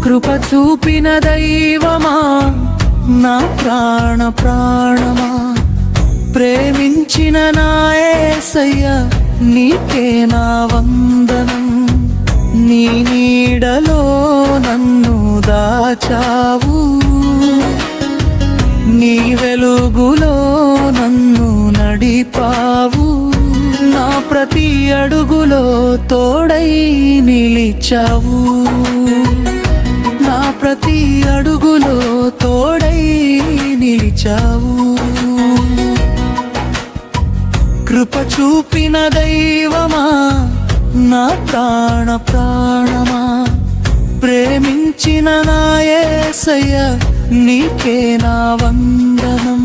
కృప చూపిన దైవమా నా ప్రాణమా ప్రేమించిన నా యేసయ్య నీకే నా వందనం నీ నీడలో నన్ను దాచావు నీ వెలుగులో నన్ను నడిపావు నా ప్రతి అడుగులో తోడై నిలిచావు నా ప్రతి అడుగులో తోడై నిలిచావు కృప చూపిన దైవమా నా ప్రాణమా ప్రేమించిన నా యేసయ్య నీకే నా వందనం